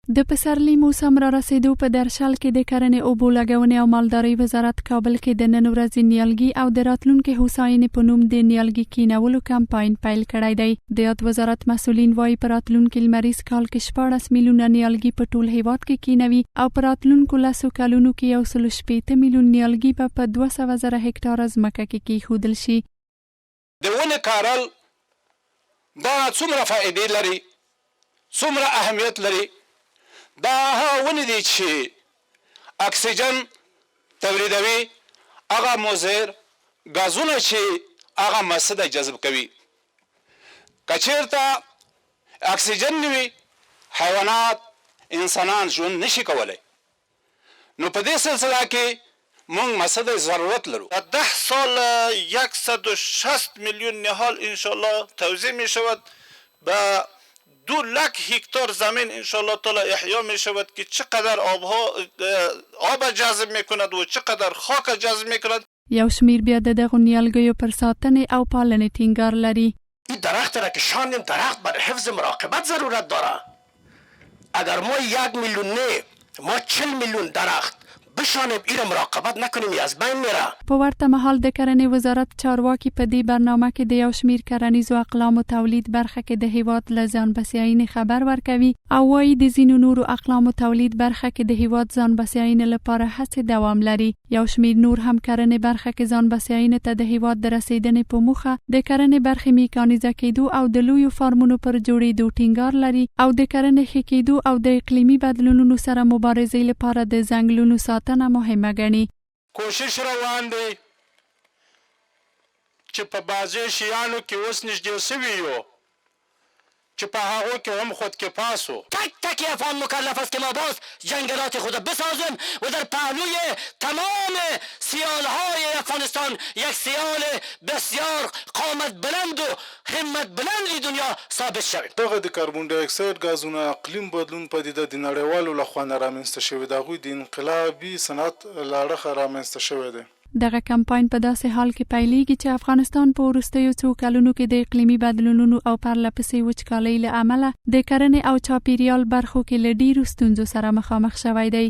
د پسرلي موسم را رسیدو په درشل کې د کرنې اوبو لګونې او مالدارۍ وزارت کابل کې د نن ورځې نیالګي او د راتلونکي هوساینې په نوم د نیالګي کېنولو کمپاین پیل کړی دی. د یاد وزارت مسؤلین وایي په راتلونکي لمریزکال کې 14 میلیون نیالګي په ټول هیواد کې کېنوي او په راتلونکو 10 کلونو کې 1.8 میلیون نیالګي په 200,000 هکټاره ځمکه کې کېښودل شي. د ونې کارل دا څومره فائدې لري، څومره اهمیت لري. دا هغه ونې دي چې اکسیجن تولیدوي، هغه مضر غازونه چې هغه مسده جذب کوي. که چېرته اکسیجن نه وي حیوانات انسانان ژوند نشي کولی. نو په دې سلسله کې موږ مسده ضرورت لرو. 10 سال 160 میلیون نهال انشالله توزیع می شود به 2 لک هکتار زمین انشالله تعالی احیا می شود که چقدر آب جذب می کند و چقدر خاک جذب می کند. یو شمیر بیا د دغو نیالګیو پر ساتنې او پالنې ټینګار لري. این درخت را که شاندیم درخت برای حفظ مراقبت ضرورت داره. اگر ما 1 میلیون نه ما 40 میلیون درخت بشانیم این مراقبت نکنیم از بین میره. په ورته مهال د کرنې وزارت چارواکي په دې برنامه کې د یو شمیر کرنیزو اقلامو تولید برخه کې د هیواد له ځان بسیاینې خبر ورکوي او وایي د ځینو نورو اقلامو تولید برخه کې د هیواد ځان بسیاینې لپاره هڅې دوام لري. یو شمیر نور هم کرنې برخه کې ځان بسیاینې ته د هیواد د رسیدنې په موخه د کرنې برخې میکانیزه کېدو او د لویو فارمونو پر جوړېدو ټینګار لري او د کرنې ښه کېدو او د اقلیمي بدلونونو سره مبارزې لپاره د ځنګلونو ساتنه مهمه ګڼي. کوشش روان دی چې په بعضې شیانو کې اوس نږدې سوي یو چې په هغو کې هم خودکفاسو. تک افغان مکلف است که ما باز جنگلات خود بسازیم و در پهلوی تمام سیالهای افغانستان یک سیال بسیار قامت بلند و همت بلند ای دنیا ثابت شویم. دغه د کاربن ډای اکساید غازونه اقلیم بدلون پدیده د نړیوالو لخوا نه رامنځته شوې د هغوی د انقلابي صنعت له اړخه رامنځته شوی دی. دغه کمپاین په داسې حال کې پیلېږي چې افغانستان په وروستیو څو کلونو کې د اقلیمي بدلونونو او پرلپسې وچکالۍ له امله د کرنې او چاپیریال برخو کې له ډېرو ستونزو سره مخامخ شوی دی.